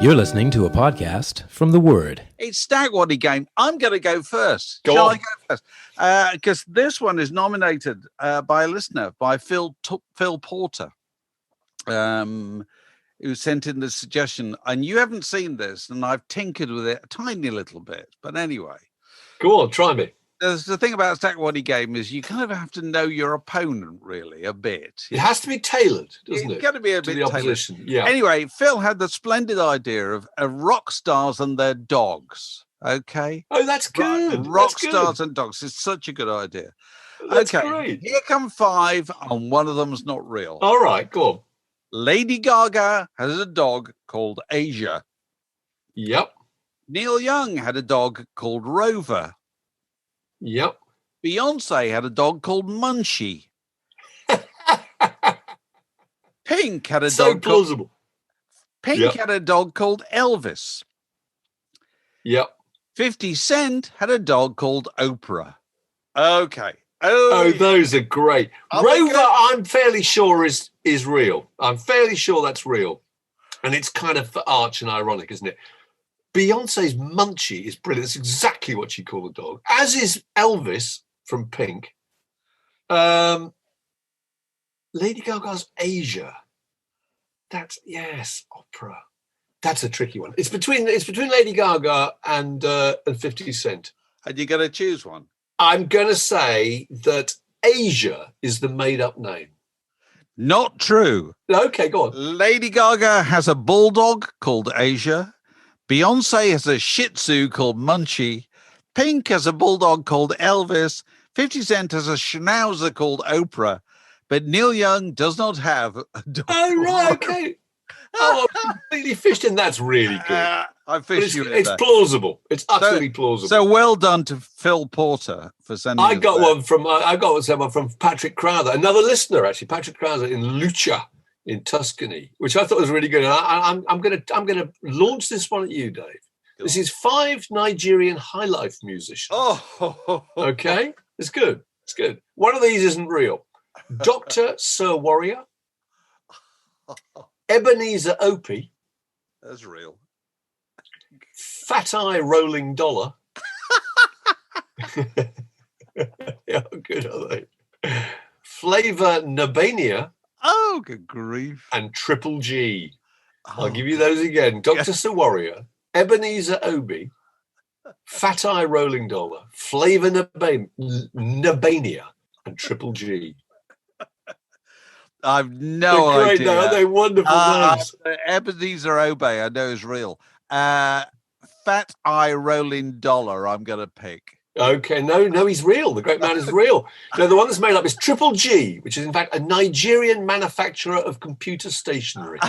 You're listening to a podcast from The Word. It's Stag Waddy Game. I'm going to go first. Go Shall on. I go first? Because this one is nominated by a listener, by Phil Porter, who sent in the suggestion. And you haven't seen this, and I've tinkered with it a tiny little bit. But anyway. Go on, try me. The thing about a Stag Waddy Game is you kind of have to know your opponent, really, a bit. It has to be tailored, doesn't it? It's got to be a bit to the opposition. tailored. Yeah. Anyway, Phil had the splendid idea of rock stars and their dogs. Okay. Oh, that's good. Rock That's good. stars and dogs. It's such a good idea. That's okay. great. Here come 5, and one of them's not real. All right, go on. Lady Gaga has a dog called Asia. Yep. Neil Young had a dog called Rover. Yep. Beyonce had a dog called Munchie. Pink had a So dog plausible. Pink had a dog called Elvis. Yep. 50 Cent had a dog called Oprah. Okay. Oh, those are great. Are they Rover, good? I'm fairly sure is real. I'm fairly sure that's real. And it's kind of arch and ironic, isn't it? Beyonce's Munchie is brilliant. That's exactly what she called the dog. As is Elvis from Pink. Lady Gaga's Asia. That's opera. That's a tricky one. It's between Lady Gaga and 50 Cent. And you're going to choose one. I'm going to say that Asia is the made-up name. Not true. Okay, go on. Lady Gaga has a bulldog called Asia. Beyonce has a Shih Tzu called Munchie. Pink has a bulldog called Elvis. 50 Cent has a Schnauzer called Oprah. But Neil Young does not have a dog. Oh, right, okay. Oh, I'm completely fished in. That's really good. I But fished you in it's there. plausible. It's utterly plausible. So well done to Phil Porter for sending I us got that. someone from Patrick Crowther, another listener actually, Patrick Crowther in Lucca in Tuscany, which I thought was really good. And I'm gonna launch this one at you, Dave. Go This on. is 5 Nigerian Highlife musicians. Oh, Okay, it's good. It's good. One of these isn't real. Dr. Sir Warrior, Ebenezer Opie, that's real. Fat Eye Rolling Dollar. How good are they? Flavor Nabania Oh, good grief. and Triple G. I'll Oh, give you those again. Dr. Sir Warrior, Ebenezer Obi, Fat Eye Rolling Dollar, Flavor Nabania, and Triple G. I've no They're great, idea. though, aren't they wonderful names? Ebenezer Obey, I know is real. Fat Eye Rolling Dollar, I'm going to pick. Okay, no, he's real. The great man is real. No, the one that's made up is Triple G, which is in fact a Nigerian manufacturer of computer stationery.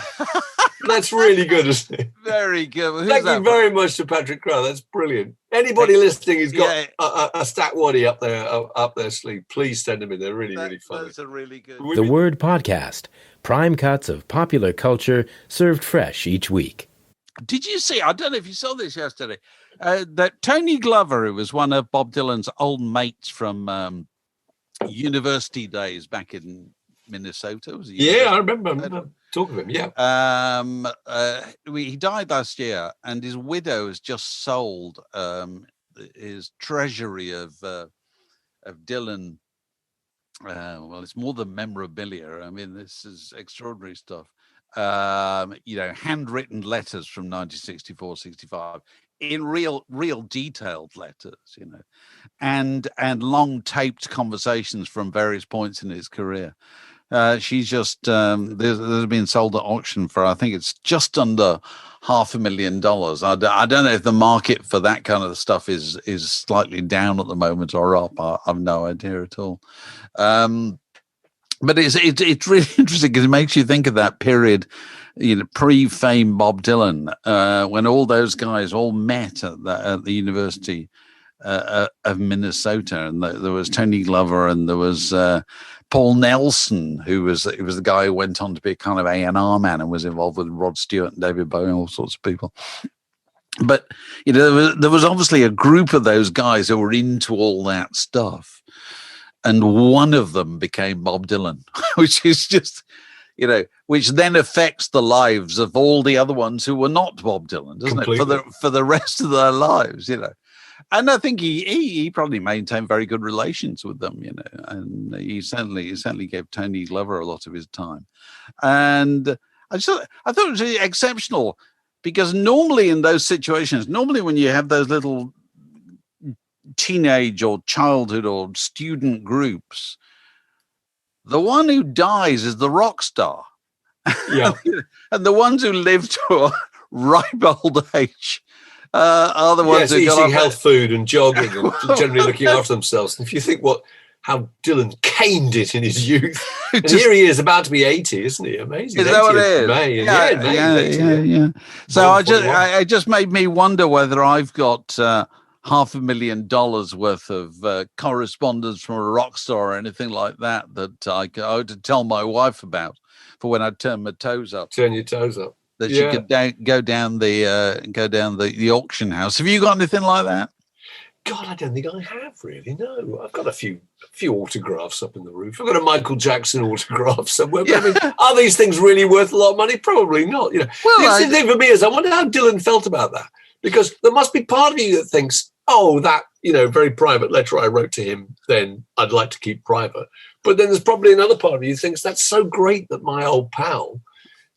That's really good, isn't it? Very good. Who's Thank that you very much to Patrick Crow. That's brilliant. Anybody listening who's got a stat waddy up their sleeve, please send them in. They're really funny. That's a really good. The Word Podcast. Prime cuts of popular culture served fresh each week. Did you see? I don't know if you saw this yesterday. That Tony Glover, who was one of Bob Dylan's old mates from university days back in Minnesota. Was he? Yeah, I remember talking of him. Yeah. He died last year, and his widow has just sold his treasury of Dylan. Well, it's more than memorabilia. I mean, this is extraordinary stuff. Handwritten letters from 1964, 65 in real detailed letters, and long taped conversations from various points in his career. She's just there's been sold at auction for, I think it's just under $500,000. I don't know if the market for that kind of stuff is slightly down at the moment or up. I've no idea at all. But it's really interesting because it makes you think of that period, pre-fame Bob Dylan, when all those guys all met at the University of Minnesota, and there was Tony Glover and there was Paul Nelson, who was the guy who went on to be a kind of A&R man and was involved with Rod Stewart and David Bowie and all sorts of people. But there was obviously a group of those guys who were into all that stuff. And one of them became Bob Dylan, which is just, which then affects the lives of all the other ones who were not Bob Dylan, doesn't Completely. it? For the rest of their lives, And I think he probably maintained very good relations with them, and he certainly gave Tony Glover a lot of his time. And I thought it was exceptional, because normally in those situations, when you have those little teenage or childhood or student groups, the one who dies is the rock star. Yeah. And the ones who live to a ripe old age are the ones who eating health food and jogging and generally looking after themselves. And if you think how Dylan caned it in his youth, and here he is about to be 80, isn't he? Amazing. Is that what it is? May. Yeah. So it just made me wonder whether I've got $500,000 worth of correspondence from a rock star or anything like that I ought to tell my wife about for when I turn my toes up. Turn your toes up. That she could go down the auction house. Have you got anything like that? God, I don't think I have really. No, I've got a few autographs up in the roof. I've got a Michael Jackson autograph somewhere. But I mean, are these things really worth a lot of money? Probably not. Well, the thing for me is, I wonder how Dylan felt about that, because there must be part of you that thinks, oh, that very private letter I wrote to him, then I'd like to keep private. But then there's probably another part of you that thinks that's so great that my old pal,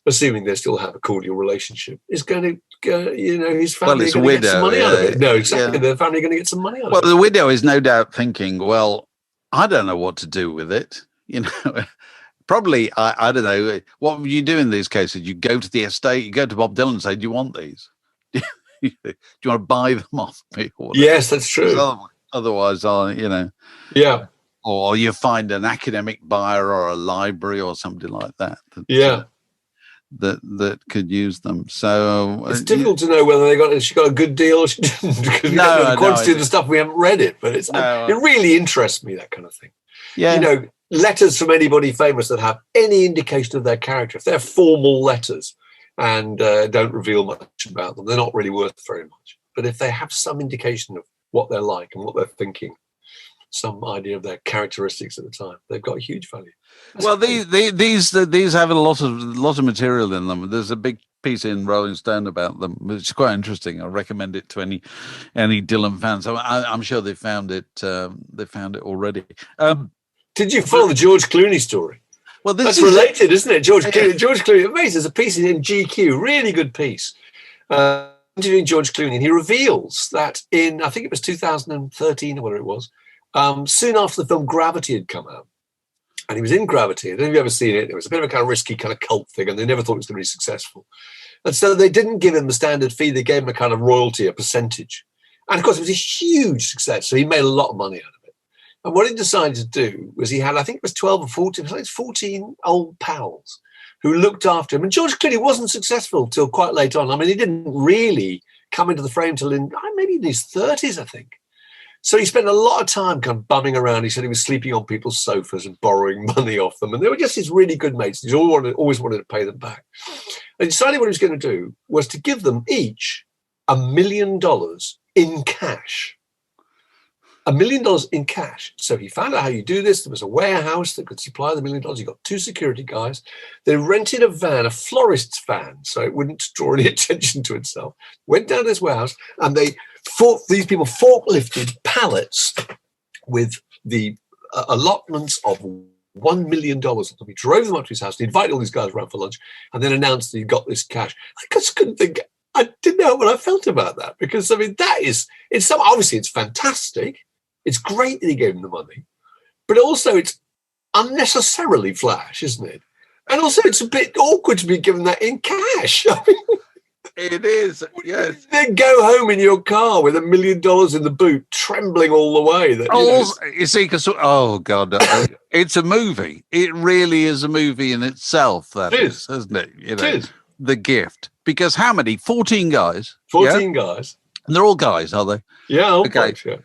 assuming they still have a cordial relationship, is going to, his family are going to get some money out of it. No, exactly. The family are going to get some money out of it. Well, the widow is no doubt thinking, well, I don't know what to do with it. Probably, I don't know. What would you do in these cases? You go to the estate, you go to Bob Dylan and say, do you want these? Do you want to buy them off me? Yes, that's true. Otherwise, Yeah. Or you find an academic buyer or a library or something like that. That could use them. So it's difficult to know whether she got a good deal or she didn't, because we don't know the quantity of the stuff. We haven't read it, but it really interests me, that kind of thing. Yeah. Letters from anybody famous that have any indication of their character, if they're formal letters and don't reveal much about them, they're not really worth very much. But if they have some indication of what they're like and what they're thinking, some idea of their characteristics at the time, they've got huge value. Well, these have a lot of material in them. There's a big piece in Rolling Stone about them, which is quite interesting. I recommend it to any Dylan fans. I'm sure they found it. They found it already. Did you follow the George Clooney story? Well, that's related, isn't it? George Clooney. Amazing. There's a piece in GQ, really good piece, interviewing George Clooney, and he reveals that in, I think it was 2013 or whatever it was, soon after the film Gravity had come out, and he was in Gravity. I don't know if you've ever seen it. It was a bit of a kind of risky kind of cult thing, and they never thought it was going to be successful. And so they didn't give him the standard fee. They gave him a kind of royalty, a percentage. And of course, it was a huge success. So he made a lot of money out of it. And what he decided to do was he had, I think it was 12 or 14, I think it's 14 old pals who looked after him. And George Clooney wasn't successful till quite late on. I mean, he didn't really come into the frame till maybe in his 30s, I think. So he spent a lot of time kind of bumming around. He said he was sleeping on people's sofas and borrowing money off them. And they were just his really good mates. He always wanted to pay them back. And he decided what he was going to do was to give them each $1 million in cash. $1 million in cash. So he found out how you do this. There was a warehouse that could supply the $1 million. He got 2 security guys. They rented a van, a florist's van, so it wouldn't draw any attention to itself. Went down to this warehouse, and these people forklifted pallets with the allotments of $1 million. He drove them up to his house. He invited all these guys around for lunch, and then announced that he got this cash. I just couldn't think. I didn't know what I felt about that, because I mean obviously it's fantastic. It's great that he gave him the money, but also it's unnecessarily flash, isn't it? And also it's a bit awkward to be given that in cash. I mean, it is, yes. Then go home in your car with $1 million in the boot, trembling all the way. You see, because God, it's a movie. It really is a movie in itself. That is, isn't it? It is. The gift. Because how many? 14 guys. 14 guys. And they're all guys, are they? Yeah. Okay. Yeah.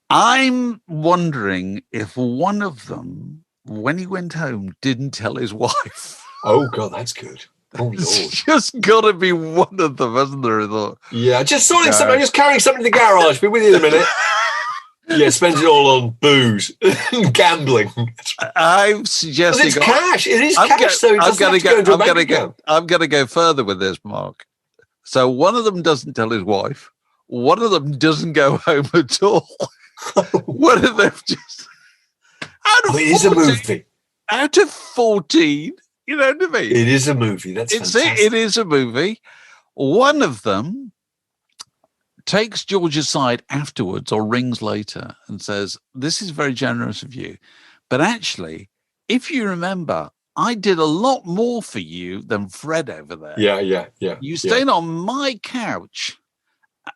I'm wondering if one of them, when he went home, didn't tell his wife. Oh, God, that's good. Oh, Lord. It's just got to be one of them, hasn't there? I thought. Yeah, just sorting something. I'm just carrying something to the garage. Be with you in a minute. Yeah, spends it all on booze and gambling. I'm suggesting it's cash. It is cash, so it doesn't have to go into a bank account. I'm going to go further with this, Mark. So one of them doesn't tell his wife. One of them doesn't go home at all. One of them just... It is a movie. Out of 14, you know what I mean? It is a movie. That's fantastic. It is a movie. One of them takes George aside afterwards or rings later and says, this is very generous of you. But actually, if you remember, I did a lot more for you than Fred over there. Yeah. You stayed on my couch.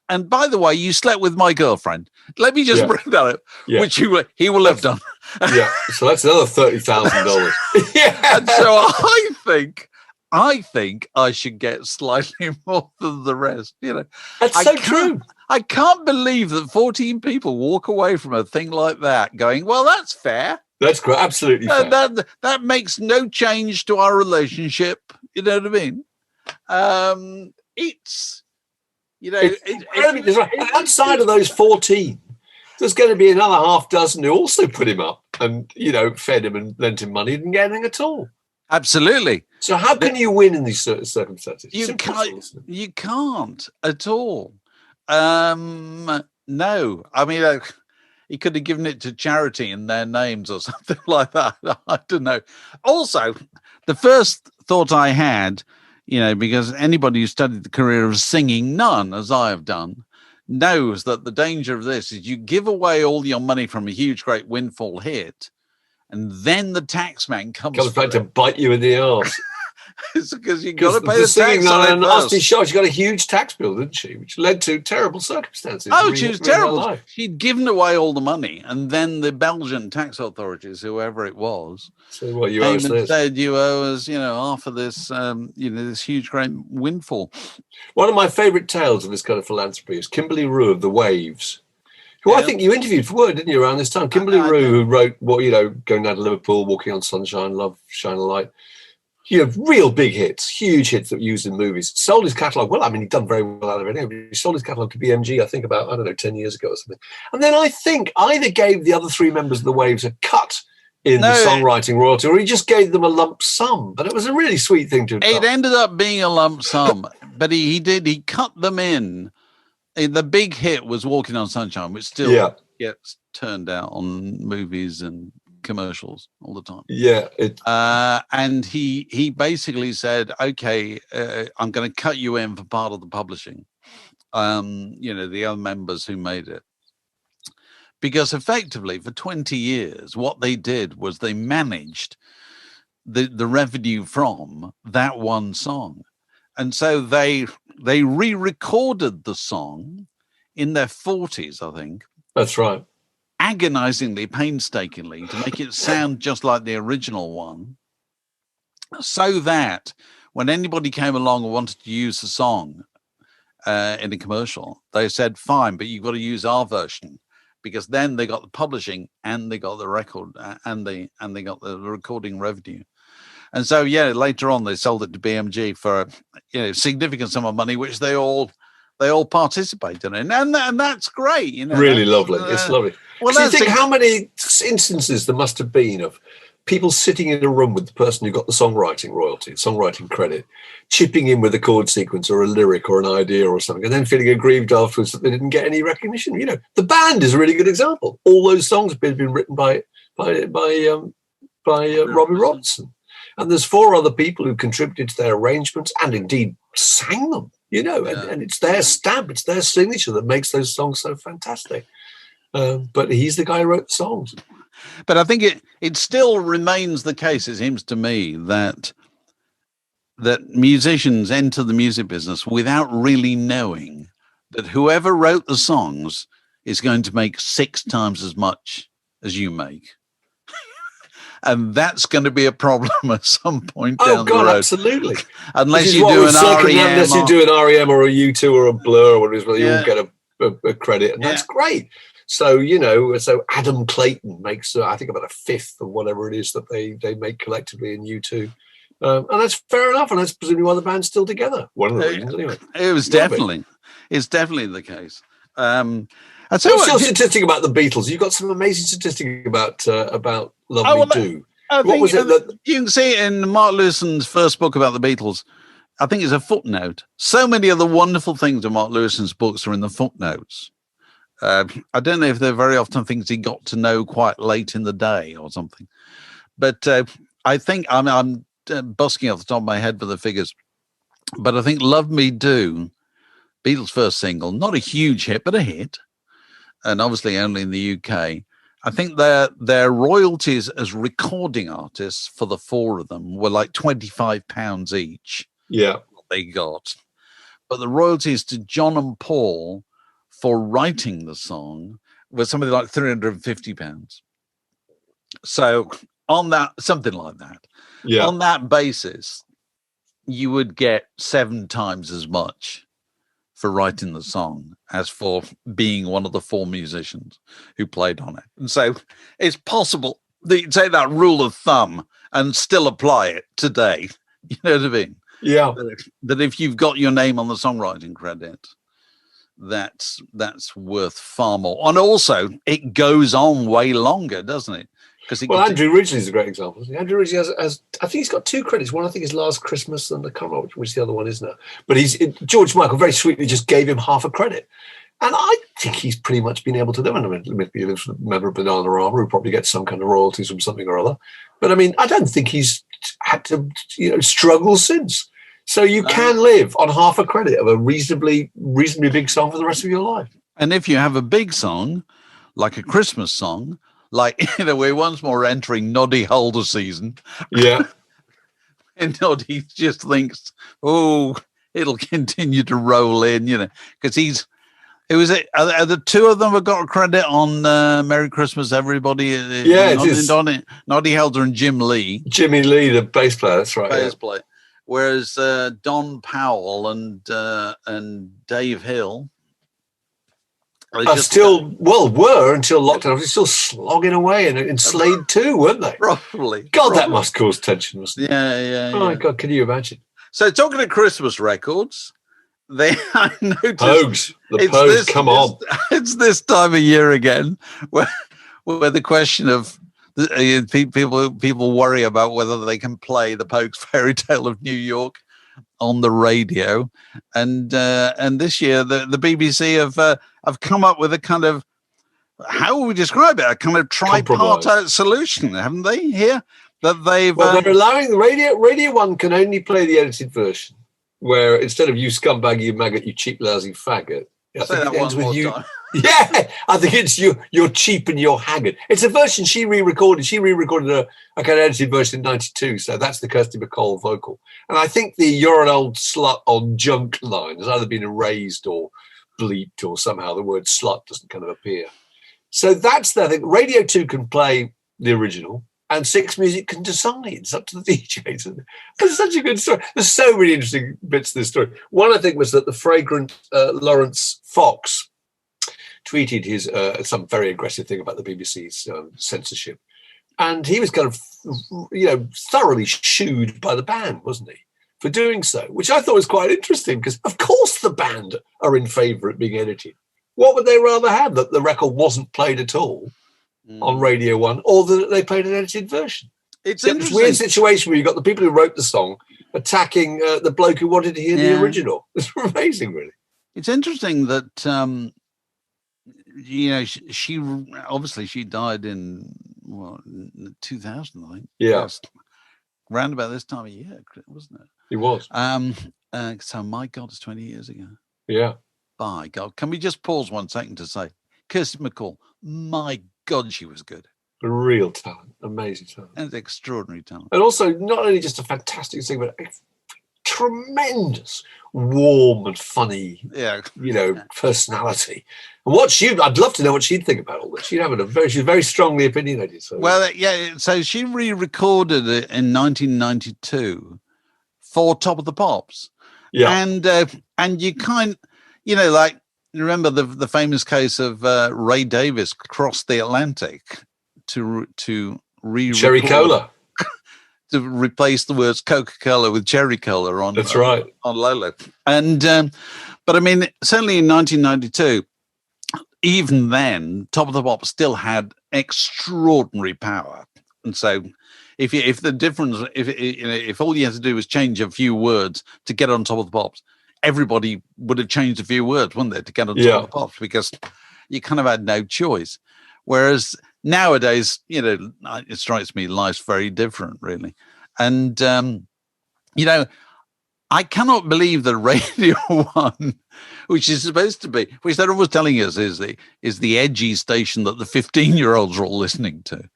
And by the way, you slept with my girlfriend. Let me just bring that up, which he will have done. Yeah, so that's another $30,000. Yeah. And so I think I should get slightly more than the rest. You know, that's so true. I can't believe that 14 people walk away from a thing like that going, well, that's fair. That's great. Absolutely fair. That makes no change to our relationship. You know what I mean? It's, you know, and outside of those 14, there's going to be another half dozen who also put him up and, you know, fed him and lent him money, didn't get anything at all. Absolutely. So how can you win in these circumstances? You can't at all. No, I mean, he could have given it to charity in their names or something like that. I don't know. Also, the first thought I had, you know, because anybody who studied the career of singing, none, as I have done, knows that the danger of this is you give away all your money from a huge, great windfall hit, and then the tax man comes back to bite you in the arse. It's because you got to pay the tax on it. Nasty shot. She got a huge tax bill, didn't she? Which led to terrible circumstances. Oh, she was terrible. She'd given away all the money, and then the Belgian tax authorities, whoever it was, so what you owe us this? Said you owe us, you know, half of this, you know, this huge great windfall. One of my favourite tales of this kind of philanthropy is Kimberly Rue of The Waves, who I think you interviewed for Word, didn't you, around this time? Kimberly Rue, who wrote, you know, Going Down to Liverpool, Walking on Sunshine, Love, Shine a Light. You know, real big hits, huge hits that were used in movies. Sold his catalogue. Well, I mean, he'd done very well out of it. He sold his catalogue to BMG, I think, about, 10 years ago or something. And then I think either gave the other three members of the Waves a cut in the songwriting royalty, or he just gave them a lump sum. But it was a really sweet thing to have done. It ended up being a lump sum, but he cut them in. The big hit was Walking on Sunshine, which still gets turned out on movies and commercials all the time. And he basically said, okay, I'm going to cut you in for part of the publishing, you know, the other members who made it, because effectively for 20 years what they did was they managed the revenue from that one song, and so they re-recorded the song in their 40s, I think. That's right. Agonizingly, painstakingly, to make it sound just like the original one, so that when anybody came along and wanted to use the song in a commercial, they said, fine, but you've got to use our version, because then they got the publishing and they got the record and they got the recording revenue. And so, later on they sold it to BMG for a significant sum of money, which they all participated in, and that's great. You know, really lovely. It's lovely. Well, so you think how many instances there must have been of people sitting in a room with the person who got the songwriting royalty, songwriting credit, chipping in with a chord sequence or a lyric or an idea or something, and then feeling aggrieved afterwards that they didn't get any recognition. You know, The Band is a really good example. All those songs have been written by Robbie Robertson, and there's 4 other people who contributed to their arrangements and indeed sang them. You know, and it's their stamp, it's their signature that makes those songs so fantastic. But he's the guy who wrote the songs. But I think it still remains the case, it seems to me, that musicians enter the music business without really knowing that whoever wrote the songs is going to make 6 times as much as you make. And that's going to be a problem at some point down the road. Absolutely. Unless you do an REM. Unless you do an REM or a U2 or a Blur or whatever it is, where you all get a credit. And that's great. So, so Adam Clayton makes, I think, about 1/5 of whatever it is that they make collectively in U2. And that's fair enough. And that's presumably why the band's still together. One of the reasons, anyway. It's definitely the case. I tell you What's your what, statistic about the Beatles? You've got some amazing statistic about Love Oh, Me well, Do. I What think was it that? you can see it in Mark Lewison's first book about the Beatles. I think it's a footnote. So many of the wonderful things in Mark Lewison's books are in the footnotes. I don't know if they're very often things he got to know quite late in the day or something. But I think I'm busking off the top of my head for the figures. But I think Love Me Do, Beatles' first single, not a huge hit, but a hit, and obviously only in the UK. I think their royalties as recording artists for the four of them were like £25 each. Yeah. They got. But the royalties to John and Paul for writing the song was something like £350. So on that, something like that. Yeah. On that basis, you would get 7 times as much for writing the song as for being one of the 4 musicians who played on it. And so it's possible that you take that rule of thumb and still apply it today. You know what I mean? Yeah. That if you've got your name on the songwriting credit, that's worth far more. And also, it goes on way longer, doesn't it? Well, Andrew Ridgeley is a great example. Andrew Ridgeley has I think he's got 2 credits. One I think is Last Christmas, and I can't remember which the other one is now. But George Michael very sweetly just gave him half a credit, and I think he's pretty much been able to do it. I mean, he lives with a member of Banana Rama who probably gets some kind of royalties from something or other. But I mean, I don't think he's had to struggle since. So you can live on half a credit of a reasonably big song for the rest of your life. And if you have a big song, like a Christmas song, like, we're once more entering Noddy Holder season. Yeah. And Noddy just thinks, oh, it'll continue to roll in, because are the 2 of them have got a credit on Merry Christmas, Everybody? Yeah, it is. Noddy Holder and Jim Lee. Jimmy Lee, the bass player, that's right. Bass player. Whereas Don Powell and Dave Hill were until lockdown. They're still slogging away in Slade too, weren't they? Probably. God, that must cause tension, mustn't it? Yeah. Oh my God, can you imagine? So talking of Christmas records, I noticed Pogues. The Pogues, come on. It's this time of year again where the question of people worry about whether they can play the Pogues Fairy Tale of New York on the radio, and this year the BBC have come up with a kind of, how would we describe it, a kind of tripartite solution, haven't they? Here that they've they're allowing the Radio 1 can only play the edited version, where instead of you scumbag, you maggot, you cheap lousy faggot. I think it ends with you. Yeah, I think it's you're cheap and you're haggard. It's a version she re-recorded. She re-recorded a kind of edited version in '92, so that's the Kirsten McCall vocal. And I think the "you're an old slut on junk" line has either been erased or bleeped, or somehow the word "slut" doesn't kind of appear. So that's the thing. Radio 2 can play the original, and Six Music can decide. It's up to the DJs. It's such a good story. There's so many interesting bits to this story. One, I think, was that the fragrant Lawrence Fox tweeted his some very aggressive thing about the BBC's censorship, and he was kind of thoroughly shooed by the band, wasn't he, for doing so, which I thought was quite interesting, because of course the band are in favour of being edited. What would they rather have, that the record wasn't played at all on Radio 1, or that they played an edited version? It's a weird situation where you've got the people who wrote the song attacking the bloke who wanted to hear the original. It's amazing, really. It's interesting that she obviously she died in 2000, I think. Yeah, round about this time of year, wasn't it? It was. So my God, it's 20 years ago. Yeah. By God, can we just pause 1 second to say, Kirsten McCall, my God, she was good. A real talent, amazing talent, and extraordinary talent, and also not only just a fantastic singer, but a tremendous, warm and funny, personality. And I'd love to know what she'd think about all this. She's very strongly opinionated. So. Well, so she re-recorded it in 1992 for Top of the Pops. Yeah, and you remember the famous case of Ray Davies crossed the Atlantic to Cherry Cola. To replace the words Coca-Cola with Cherry Cola on. That's right. On Lolo. And but I mean, certainly in 1992, even then, Top of the Pops still had extraordinary power. And so if all you had to do was change a few words to get on Top of the Pops, everybody would have changed a few words, wouldn't they, to get on Top of the Pops, because you kind of had no choice. Whereas nowadays, it strikes me life's very different, really. And, I cannot believe that Radio 1, which is supposed to be, which they're always telling us is the edgy station that the 15-year-olds are all listening to.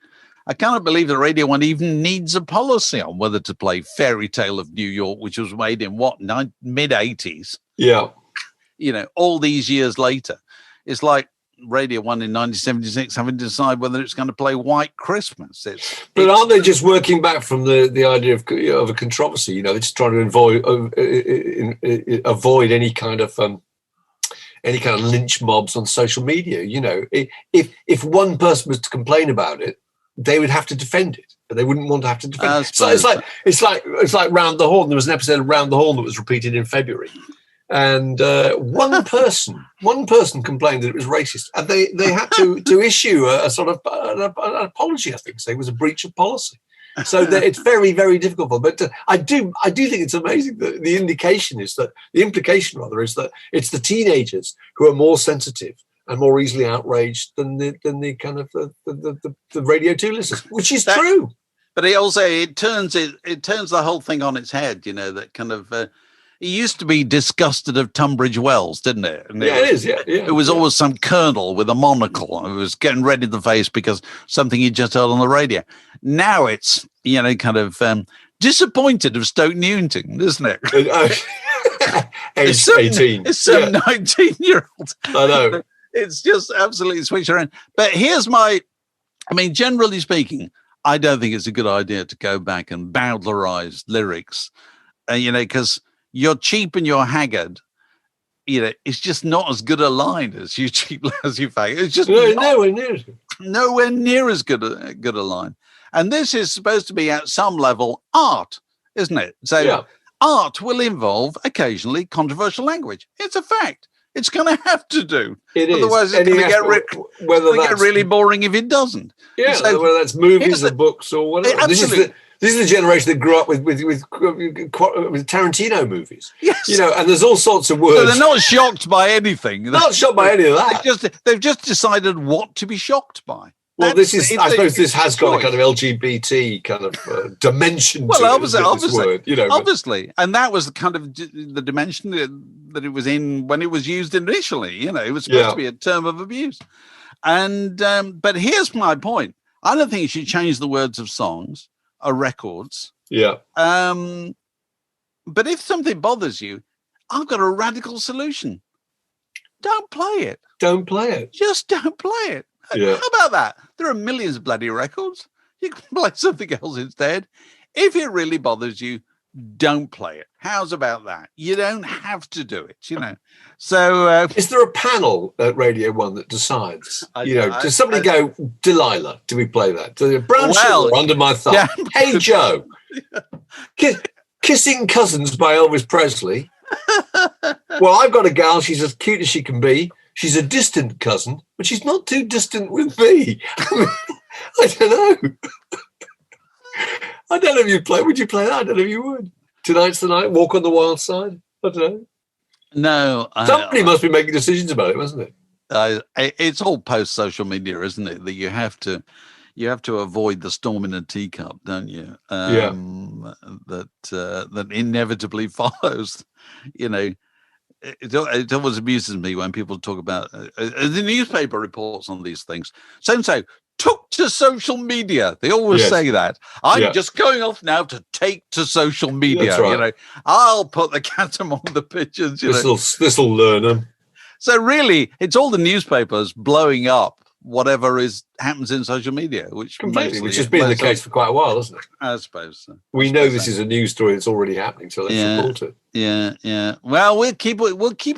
I cannot believe that Radio 1 even needs a policy on whether to play Fairy Tale of New York, which was made in mid-80s. Yeah. All these years later. It's like Radio 1 in 1976 having to decide whether it's going to play White Christmas. But aren't they just working back from the idea of a controversy? They're just trying to avoid any kind of lynch mobs on social media. If one person was to complain about it, they would have to defend it, but they wouldn't want to have to defend it. So it's like Round the Horn. There was an episode of Round the Horn that was repeated in February. And one person complained that it was racist, and they had to issue a sort of an apology. I think so. It was a breach of policy. So it's very, very difficult. But I do think it's amazing that the implication is that it's the teenagers who are more sensitive and more easily outraged than the kind of the Radio 2 listeners, which is true. But it turns the whole thing on its head. That kind of. It used to be disgusted of Tunbridge Wells, didn't it? And it is. It was always some colonel with a monocle who was getting red in the face because something he just heard on the radio. Now it's, kind of disappointed of Stoke Newington, isn't it? Age 18. It's some 19-year-old. I know. It's just absolutely switched around. But generally speaking, I don't think it's a good idea to go back and bowdlerize lyrics, because you're cheap and you're haggard, it's just not as good a line as you cheap as you fag. It's just nowhere near as good a line. And this is supposed to be at some level art, isn't it? So art will involve occasionally controversial language. It's a fact. It's going to have to do. It is. Otherwise, it's going to get really boring if it doesn't. Yeah, so, whether that's movies or books or whatever. Absolutely. This is the generation that grew up with Tarantino movies. Yes. And there's all sorts of words. So they're not shocked by anything. Not shocked by any of that. They've just decided what to be shocked by. Well, I suppose this has got a kind of LGBT kind of dimension to it. Obviously. And that was kind of the dimension that it was in when it was used initially. It was supposed to be a term of abuse. And but here's my point. I don't think you should change the words of songs or records. Yeah. But if something bothers you, I've got a radical solution. Don't play it. Don't play it. Just don't play it. Yeah. How about that? There are millions of bloody records. You can play something else instead. If it really bothers you, don't play it. How's about that? You don't have to do it, So, is there a panel at Radio 1 that decides? Does somebody go, Delilah? Do we play that? Brown Sugar Under My Thumb. Yeah. Hey Joe. Kissing Cousins by Elvis Presley. Well, I've got a gal. She's as cute as she can be. She's a distant cousin, but she's not too distant with me. I don't know. I don't know if you'd play. Would you play that? I don't know if you would. Tonight's the night. Walk on the Wild Side. I don't know. No. Somebody must be making decisions about it, mustn't it? It's all post-social media, isn't it? That you have to avoid the storm in a teacup, don't you? That inevitably follows. It always amuses me when people talk about the newspaper reports on these things. So took to social media. They always say that. I'm just going off now to take to social media. That's right. I'll put the cat among the pigeons. This'll learn them. So really, it's all the newspapers blowing up whatever happens in social media, which has been the case for quite a while, hasn't it? I suppose so. We know this is a news story that's already happening, so let's report it. Yeah. Well, we'll keep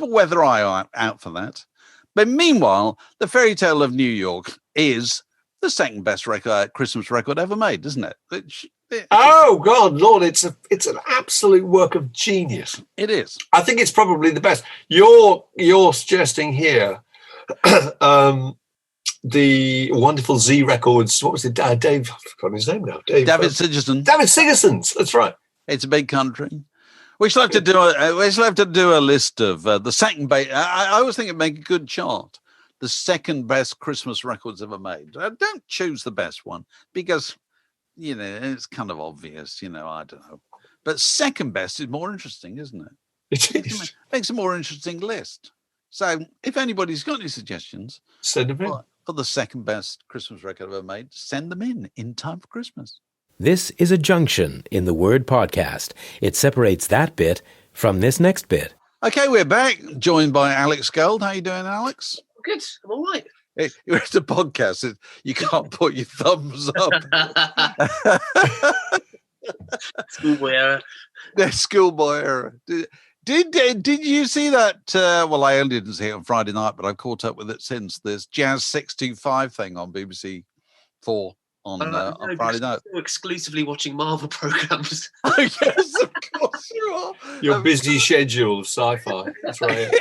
a weather eye out for that. But meanwhile, the Fairy Tale of New York is the second best Christmas record ever made, isn't it? Oh God, Lord! It's an absolute work of genius. It is. I think it's probably the best. You're suggesting here The wonderful Z Records. What was it? Dave. I've forgotten his name now. David Sigerson. David Sigerson's. That's right. It's a big country. We shall have to do a list of the second best. I always think it'd make a good chart. The second best Christmas records ever made. Don't choose the best one because, it's kind of obvious, I don't know. But second best is more interesting, isn't it? It is. Makes a more interesting list. So if anybody's got any suggestions, Send them in. For the second best Christmas record ever made, send them in time for Christmas. This is a junction in the word podcast. It separates that bit from this next bit. Okay, we're back, joined by Alex Gold. How you doing, Alex? Good. I'm all right. It's a podcast. You can't put your thumbs up. Schoolboy error. Schoolboy error. Did you see that? Well, I only didn't see it on Friday night, but I've caught up with it since. There's Jazz 625 thing on BBC 4 on Friday night. Still exclusively watching Marvel programs. Oh, yes, of course you are. Your busy schedule of sci-fi. That's right.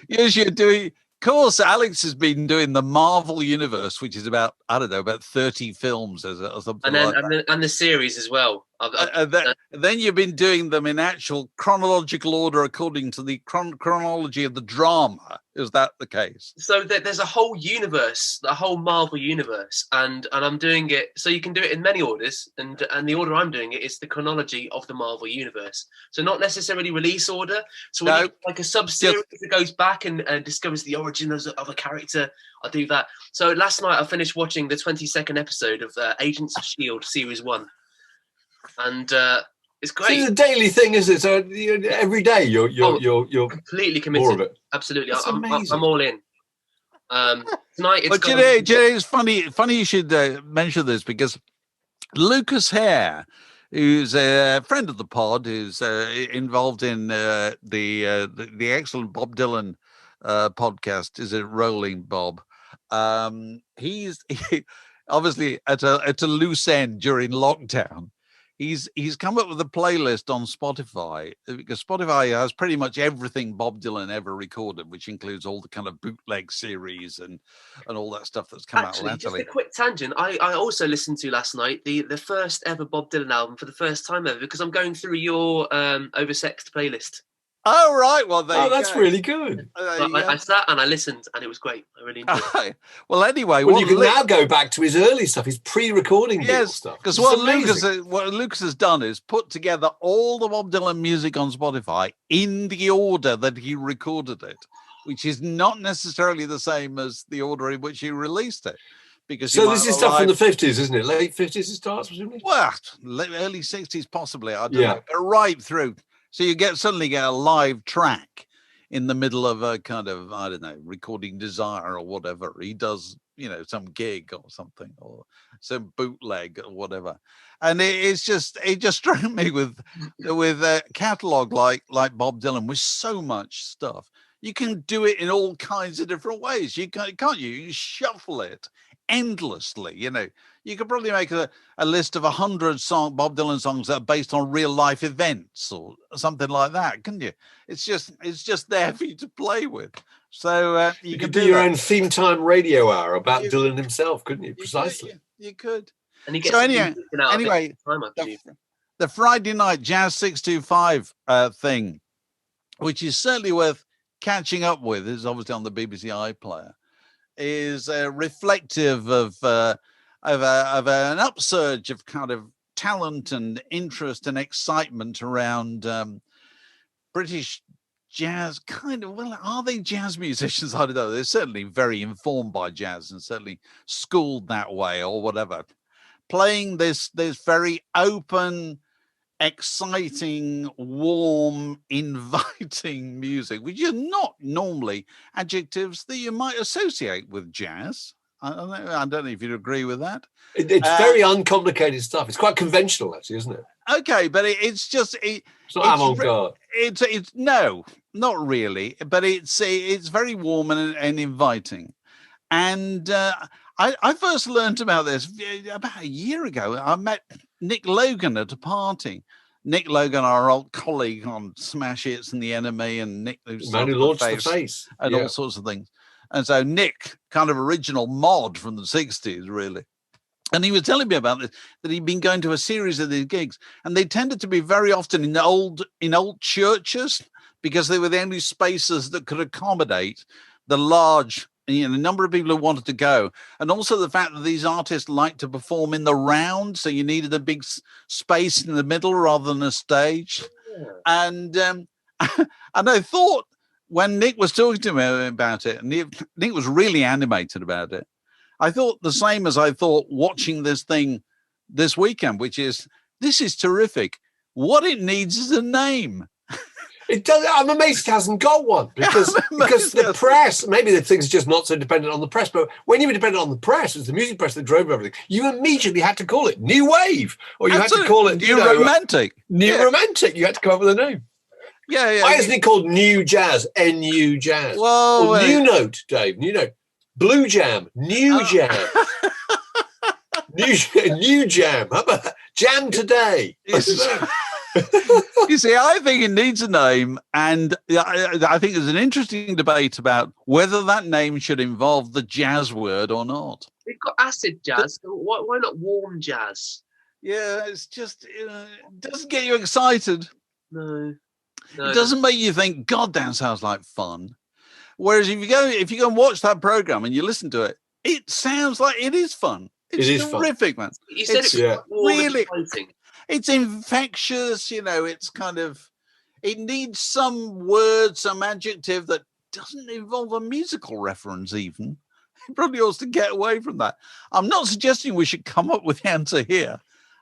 Yes, you're doing. Of course, Alex has been doing the Marvel universe, which is about 30 films or something and the series as well. Then you've been doing them in actual chronological order according to the chronology of the drama. Is that the case? So there's a whole universe, the whole Marvel universe, and I'm doing it. So you can do it in many orders, and the order I'm doing it is the chronology of the Marvel universe. So not necessarily release order. So when you like a sub-series that goes back and discovers the origin of a character, I'll do that. So last night I finished watching the 22nd episode of Agents of S.H.I.E.L.D. Series 1. And it's great. It's a daily thing, isn't it? So every day you're completely committed. More of it. Absolutely, I'm all in. Tonight, it's funny you should mention this because Lucas Hare, who's a friend of the pod, who's involved in the excellent Bob Dylan podcast. Is it Rolling Bob? He's obviously at a loose end during lockdown. He's come up with a playlist on Spotify because Spotify has pretty much everything Bob Dylan ever recorded, which includes all the kind of bootleg series and all that stuff that's come out lately. Just a quick tangent. I also listened to last night the first ever Bob Dylan album for the first time ever because I'm going through your oversexed playlist. Oh, right. Well, that's really good. I sat and I listened, and it was great. I really enjoyed it. Well, anyway, you can now go back to his early stuff, his pre-recording stuff. Because what Lucas has done is put together all the Bob Dylan music on Spotify in the order that he recorded it, which is not necessarily the same as the order in which he released it. Because this is stuff from the 50s, isn't it? Late 50s it starts, presumably? Well, early 60s possibly. I don't know. Right through. So you suddenly get a live track in the middle of a kind of, I don't know, recording Desire or whatever. He does, some gig or something or some bootleg or whatever. And it just struck me with a catalogue like Bob Dylan with so much stuff. You can do it in all kinds of different ways. Can't you? You shuffle it endlessly. You could probably make a list of 100 Bob Dylan songs that are based on real life events or something like that, couldn't you? It's just there for you to play with. So you could do your own theme time radio hour about Dylan himself, couldn't you? Precisely. You could. And he gets anyway, the Friday night Jazz 625 thing, which is certainly worth catching up with, is obviously on the BBC iPlayer, is reflective of an upsurge of kind of talent and interest and excitement around British jazz. Are they jazz musicians? I don't know. They're certainly very informed by jazz and certainly schooled that way or whatever. Playing this very open, exciting, warm, inviting music, which is not normally adjectives that you might associate with jazz. I don't know if you'd agree with that. It's very uncomplicated stuff. It's quite conventional, actually, isn't it? Okay, but it's not avant-garde. It's no, not really. But it's very warm and inviting. And I first learned about this about a year ago. I met Nick Logan at a party. Nick Logan, our old colleague on Smash Hits and The Enemy, and Nick who launched the face and all sorts of things. And so Nick, kind of original mod from the 60s, really. And he was telling me about this, that he'd been going to a series of these gigs, and they tended to be very often in old churches, because they were the only spaces that could accommodate the large, number of people who wanted to go. And also the fact that these artists liked to perform in the round, so you needed a big space in the middle rather than a stage. Yeah. And I thought, when Nick was talking to me about it, and Nick was really animated about it, I thought the same as I thought watching this thing this weekend, which is, this is terrific. What it needs is a name. It does. I'm amazed it hasn't got one, because the press, maybe the thing's just not so dependent on the press, but when you were dependent on the press, it was the music press that drove everything. You immediately had to call it New Wave, or you had to call it New Romantic. New Romantic. You had to come up with a name. Yeah. Why isn't it called New Jazz? NU Jazz. Well, or New Note, Dave. New Note. Blue Jam. New Jam. New Jam. How about Jam Today? You see, I think it needs a name, and I think there's an interesting debate about whether that name should involve the jazz word or not. We've got acid jazz. Why not warm jazz? Yeah, it's just it doesn't get you excited. No. It doesn't make you think, God, that sounds like fun. Whereas if you go and watch that program and you listen to it, it sounds like it is fun. It's terrific, fun. Man. You said it's really exciting. It's infectious, it's kind of, it needs some word, some adjective that doesn't involve a musical reference even. It probably ought to get away from that. I'm not suggesting we should come up with the answer here.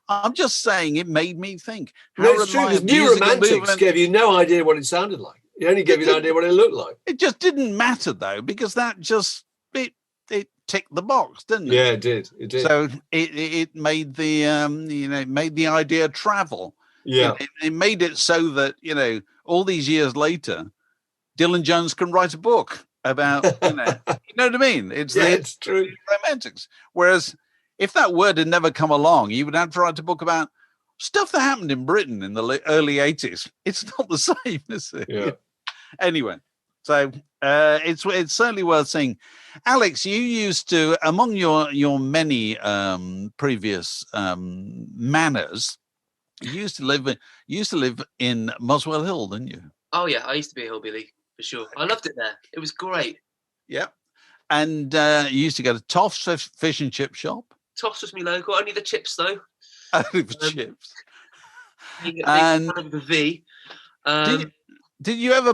I'm just saying it made me think. No, it's true, because New Romantics gave you no idea what it sounded like. It only gave you an idea what it looked like. It just didn't matter, though, because that just, it ticked the box, didn't it? Yeah, it did. So it made the it made the idea travel. Yeah, it made it so that all these years later, Dylan Jones can write a book about you know what I mean. It's true. Romantics. Whereas if that word had never come along, you would have to write a book about stuff that happened in Britain in the early 80s. It's not the same, is it? Yeah. Anyway. So it's certainly worth seeing. Alex, you used to, among your many previous manners, you used to live in Muswell Hill, didn't you? Oh yeah, I used to be a hillbilly for sure. I loved it there. It was great. Yeah, and you used to go to Toff's fish and chip shop. Toff's was me local. Only the chips though. Only the chips. And the V. Did you ever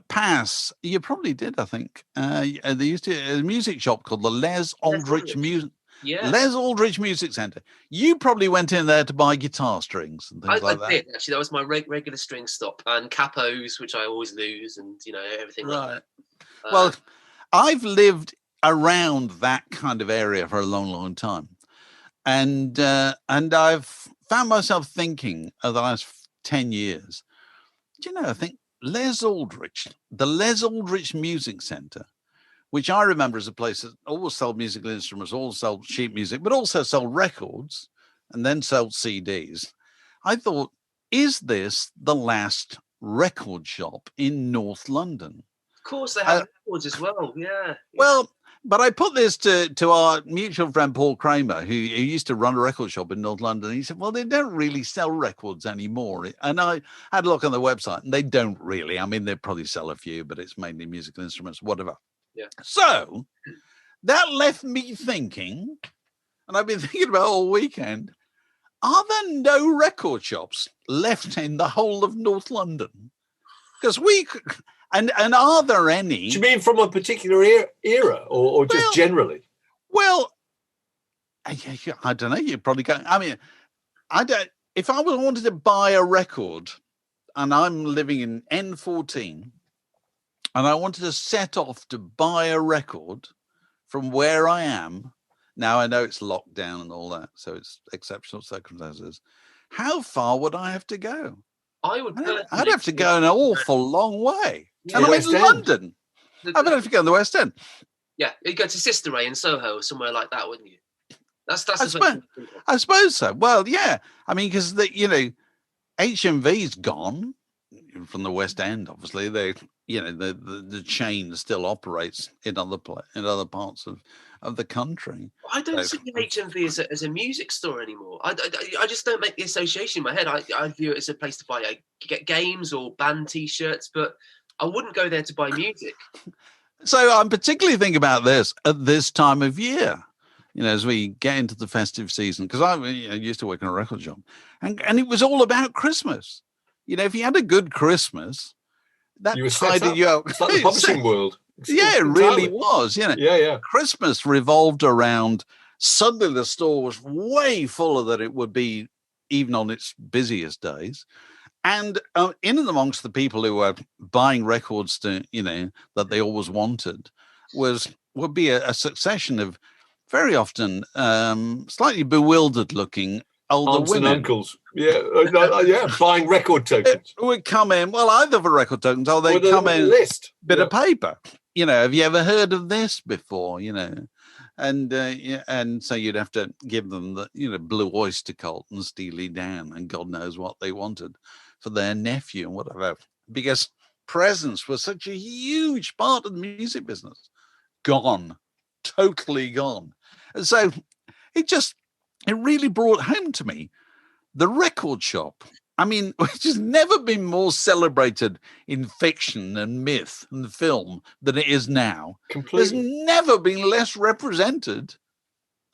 pass? You probably did, I think. There used to be a music shop called the Les Aldrich Music. Yeah. Les Aldrich Music Centre. You probably went in there to buy guitar strings and things like that. I did, actually. That was my regular string stop. And capos, which I always lose, and everything like that. Well, I've lived around that kind of area for a long, long time. And I've found myself thinking over the last 10 years, I think Les Aldrich, the Les Aldrich Music Centre, which I remember as a place that always sold musical instruments, always sold sheet music, but also sold records and then sold CDs. I thought, is this the last record shop in North London? Of course, they have records as well. Yeah. Well, but I put this to our mutual friend Paul Kramer, who used to run a record shop in North London. He said, well, they don't really sell records anymore. And I had a look on the website, and they don't really. I mean, they probably sell a few, but it's mainly musical instruments, whatever. Yeah. So that left me thinking, and I've been thinking about all weekend, are there no record shops left in the whole of North London? Because and are there any? Do you mean from a particular era or just generally? Well, I don't know. You probably go. I mean, I don't. If I wanted to buy a record, and I'm living in N14, and I wanted to set off to buy a record from where I am, now I know it's locked down and all that, so it's exceptional circumstances. How far would I have to go? I'd have to go an awful long way. Yeah. And I'm in London. I would have to go in the West End. Yeah, you'd go to Sister Ray in Soho or somewhere like that, wouldn't you? I suppose so. Well, yeah. I mean, because HMV's gone. from the West End. Obviously, they, the chain still operates in other parts of the country. I don't see the HMV as a music store anymore. I just don't make the association in my head. I view it as a place to buy get games or band T-shirts, but I wouldn't go there to buy music. So I'm particularly thinking about this at this time of year, as we get into the festive season, because I used to work in a record shop, and it was all about Christmas. If you had a good Christmas, that tidied you up. It's like the publishing world. It really was. Yeah. Christmas revolved around, suddenly the store was way fuller than it would be even on its busiest days. And in and amongst the people who were buying records that they always wanted would be a succession of very often slightly bewildered looking older aunts women. And uncles. Yeah, buying record tokens. Who would come in, either for record tokens or they'd come in list. Bit of paper. Have you ever heard of this before? And so you'd have to give them the Blue Oyster Cult and Steely Dan and God knows what they wanted for their nephew and whatever, because presents were such a huge part of the music business. Gone, totally gone. And so it really brought home to me the record shop. I mean, which has never been more celebrated in fiction and myth and film than it is now. Completely. There's never been less represented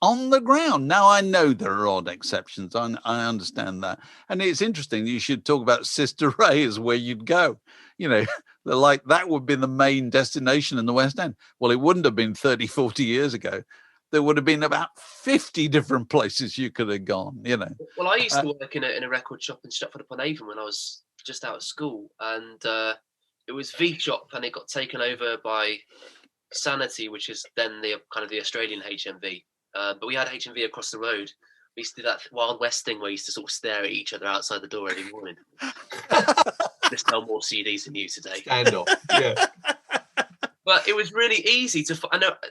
on the ground. Now, I know there are odd exceptions. I understand that. And it's interesting. You should talk about Sister Ray as where you'd go. Like that would be the main destination in the West End. Well, it wouldn't have been 30, 40 years ago. There would have been about 50 different places you could have gone, Well, I used to work in a record shop in Stratford-upon-Avon when I was just out of school. And it was V-Shop, and it got taken over by Sanity, which is then the kind of the Australian HMV. But we had HMV across the road. We used to do that Wild West thing where we used to sort of stare at each other outside the door every morning. Let's sell more CDs than you today. Stand off. Yeah. But it was really easy to.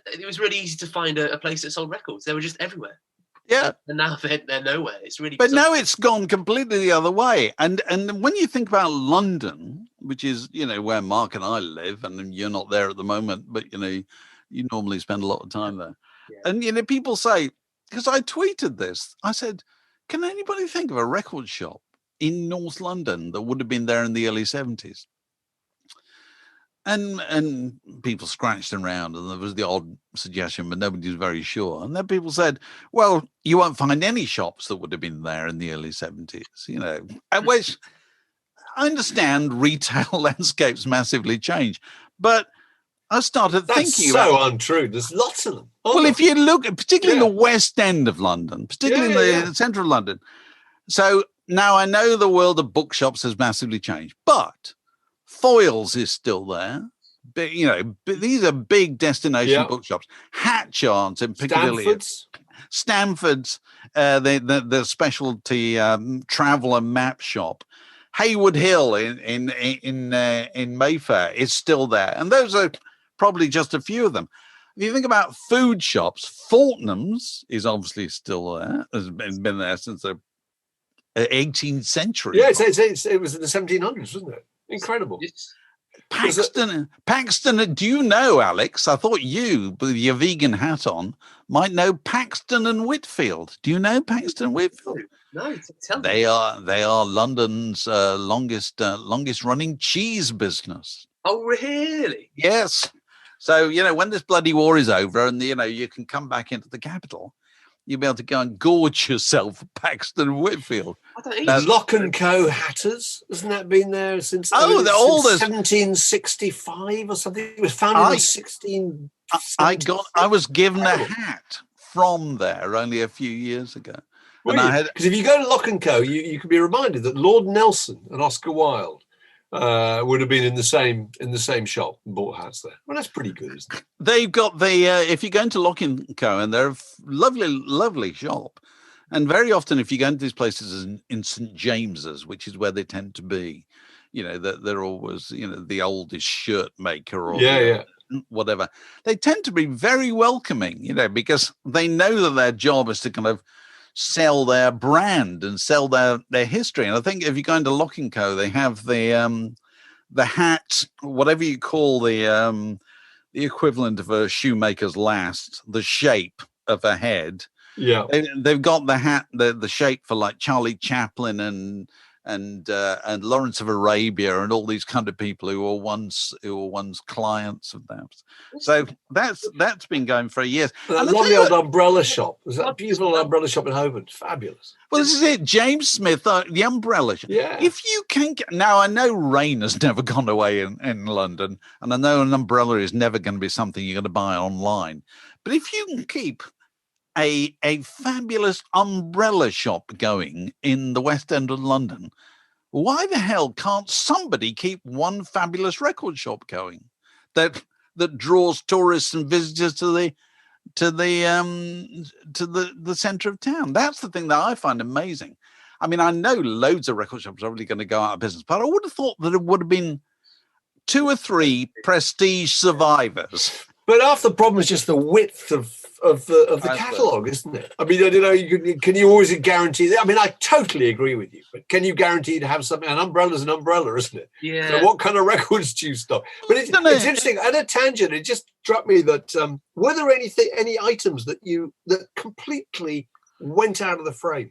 It was really easy to find a place that sold records. They were just everywhere. Yeah. And now they're nowhere. It's really. But bizarre. now it's gone completely the other way. And when you think about London, which is where Mark and I live, and you're not there at the moment, but you normally spend a lot of time there. Yeah. And people say, because I tweeted this, I said, can anybody think of a record shop in North London that would have been there in the early 70s? And people scratched around, and there was the odd suggestion, but nobody was very sure. And then people said, well, you won't find any shops that would have been there in the early 70s, which I understand retail landscapes massively change. But I started thinking about... That's so untrue. There's lots of them. If you look, particularly in the West End of London, particularly in the centre of London. So now I know the world of bookshops has massively changed, but... Foyles is still there, but these are big destination bookshops. Hatchards in Piccadilly, Stamford's, the specialty travel and map shop. Haywood Hill in Mayfair is still there, and those are probably just a few of them. If you think about food shops, Fortnum's is obviously still there. Has been there since the 18th century. Yeah, it was in the 1700s, wasn't it? Incredible. Paxton, do you know, Alex? I thought you, with your vegan hat on, might know Paxton and Whitfield. Do you know Paxton and Whitfield? No, tell me. They are London's longest running cheese business. Oh, really? Yes. So, when this bloody war is over and, you can come back into the capital, you'll be able to go and gorge yourself at Paxton and Whitfield. Lock and Co. Hatters, hasn't that been there since? They're all since 1765 or something. It was founded in 16. I was given a hat from there only a few years ago. Because if you go to Lock and Co., you can be reminded that Lord Nelson and Oscar Wilde would have been in the same shop and bought hats there. Well, that's pretty good, isn't it? They've got if you go into Lock and Co., and they're a lovely shop, and very often if you go into these places in St James's, which is where they tend to be, that they're always the oldest shirt maker or whatever. They tend to be very welcoming, because they know that their job is to kind of sell their brand and sell their history. And I think if you go into Lock and Co., they have the the hat, whatever you call the equivalent of a shoemaker's last, the shape of a head. Yeah. They've got the hat, the shape for like Charlie Chaplin and Lawrence of Arabia and all these kind of people who were once clients of theirs. So that's been going for years. That lovely old umbrella shop. Was that a beautiful umbrella shop in Holborn? Fabulous. Well, this is it. James Smith, the umbrella shop. Yeah. If you can now, I know rain has never gone away in London, and I know an umbrella is never going to be something you're going to buy online. But if you can keep a fabulous umbrella shop going in the West End of London, why the hell can't somebody keep one fabulous record shop going that draws tourists and visitors to the center of town? That's the thing that I find amazing. I mean, I know loads of record shops are really going to go out of business, but I would have thought that it would have been 2 or 3 prestige survivors. But half the problem is just the width of the catalogue, isn't it? I mean, I don't know. Can you always guarantee that? I mean, I totally agree with you. But can you guarantee to have something? An umbrella's an umbrella, isn't it? Yeah. So what kind of records do you stock? But it's interesting. At a tangent, it just struck me that were there any items that completely went out of the frame?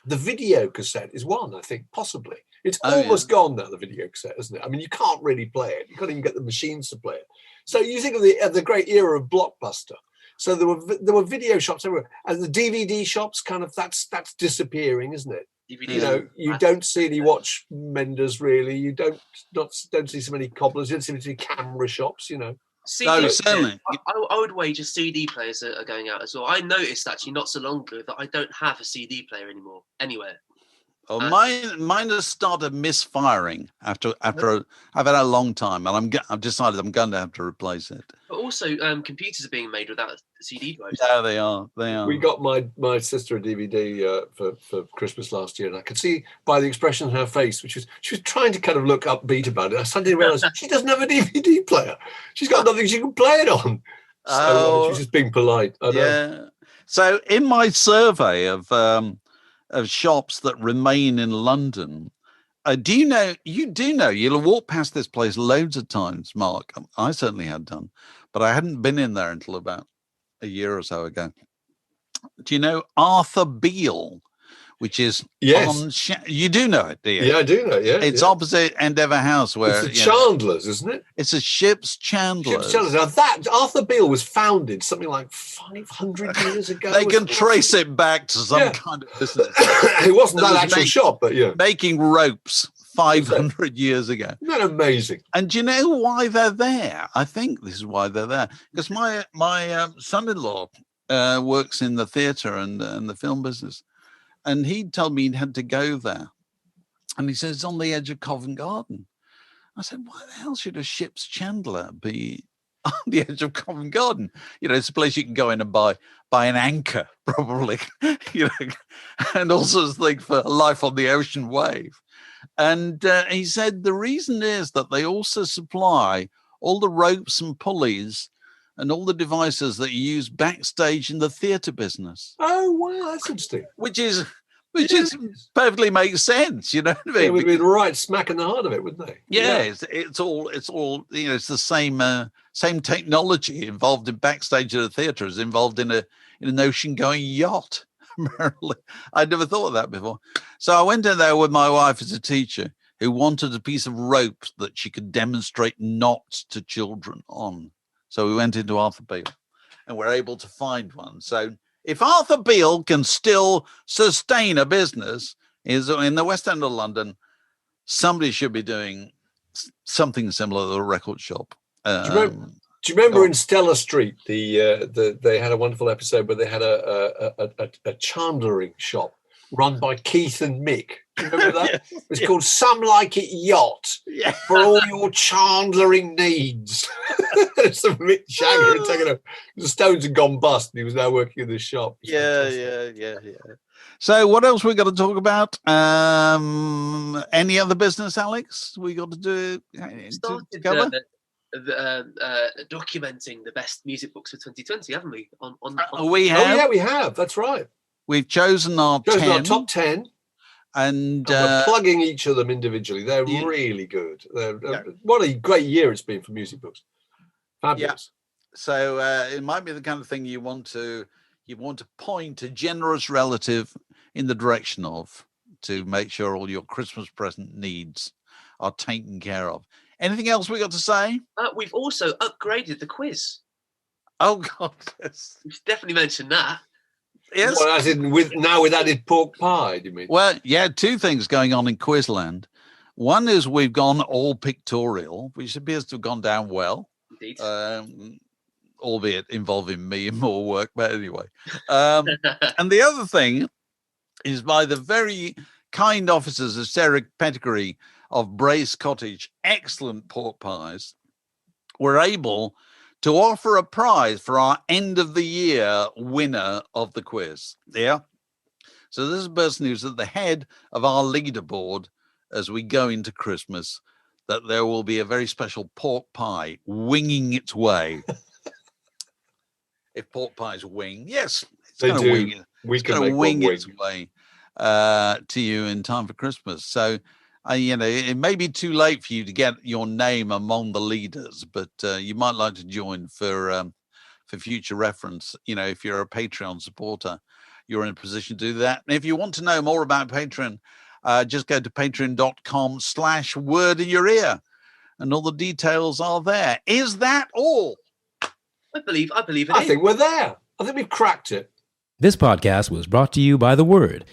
The video cassette is one, I think, possibly. It's almost gone now, the video cassette, isn't it? I mean, you can't really play it. You can't even get the machines to play it. So you think of the great era of Blockbuster. So there were video shops everywhere, and the DVD shops that's disappearing, isn't it? DVD. You know, you don't see any watch menders really. You don't see so many cobblers. You don't see many camera shops. You know. Certainly. I would wager CD players are going out as well. I noticed actually not so long ago that I don't have a CD player anymore anywhere. Well, mine has started misfiring after I've had a long time, and I've decided I'm going to have to replace it. But also, computers are being made without CD drives. Yeah, they are. We got my sister a DVD for Christmas last year, and I could see by the expression on her face, she was trying to kind of look upbeat about it. I suddenly realised she doesn't have a DVD player. She's got nothing she can play it on. So she's just being polite. I know. Yeah. So in my survey of shops that remain in London, you'll walk past this place loads of times, Mark. I certainly had done, but I hadn't been in there until about a year or so ago. Do you know Arthur Beale, which is you do know it, do you? Yeah, I do know. Yeah, it's opposite Endeavour House, where it's the Chandlers, isn't it? It's a ship's Chandlers. Now that Arthur Beale was founded something like 500 years ago. They can trace it back to some kind of business. It wasn't that actual shop, but making ropes 500 years ago. Isn't that amazing? And do you know why they're there? I think this is why they're there. Because my son-in-law works in the theatre and the film business. And he told me he'd had to go there. And he says, it's on the edge of Covent Garden. I said, why the hell should a ship's chandler be on the edge of Covent Garden? You know, it's a place you can go in and buy an anchor, probably, and also think for life on the ocean wave. And he said the reason is that they also supply all the ropes and pulleys and all the devices that you use backstage in the theatre business. Oh, wow, that's interesting. Which is perfectly makes sense, you know what I mean? They would be right smack in the heart of it, wouldn't they? Yeah. It's all it's the same technology involved in backstage at a theatre as involved in an ocean-going yacht. I never thought of that before. So I went in there with my wife as a teacher who wanted a piece of rope that she could demonstrate knots to children on. So we went into Arthur Beale and we're able to find one. So if Arthur Beale can still sustain a business in the West End of London, somebody should be doing something similar to a record shop. Do you remember in Stella Street, they had a wonderful episode where they had a chandlering shop run by Keith and Mick? Do you remember that? Yes, it's called Some Like It Yacht for all your chandlering needs. It's a Mick Jagger had taken the Stones had gone bust, and he was now working in the shop. Yeah. So what else we got to talk about? Any other business, Alex? We got to do to cover? Documenting the best music books for 2020, haven't we? We have. Oh yeah, we have. That's right. We've chosen our 10. Our top 10. And we're plugging each of them individually. They're really good. What a great year it's been for music books. Fabulous. So it might be the kind of thing you want to point a generous relative in the direction of, to make sure all your Christmas present needs are taken care of. Anything else we got to say? We've also upgraded the quiz. Oh God, yes. We've definitely mentioned that. Yes. Well, as in with added pork pie, do you mean? Well, yeah, two things going on in Quizland. One is we've gone all pictorial, which appears to have gone down well. Indeed. Albeit involving me in more work, but anyway. And the other thing is, by the very kind officers of Sarah Pettigrew of Brace Cottage, excellent pork pies, we're able to offer a prize for our end of the year winner of the quiz. Yeah. So this is a person who's at the head of our leaderboard as we go into Christmas, that there will be a very special pork pie winging its way. If pork pies wing, yes, it's going to wing it. We can make wing its way to you in time for Christmas. So, it may be too late for you to get your name among the leaders, but you might like to join for future reference. If you're a Patreon supporter, you're in a position to do that. And if you want to know more about Patreon, just go to patreon.com/word-in-your-ear, and all the details are there. Is that all? I believe it is. I think we're there. I think we've cracked it. This podcast was brought to you by The Word.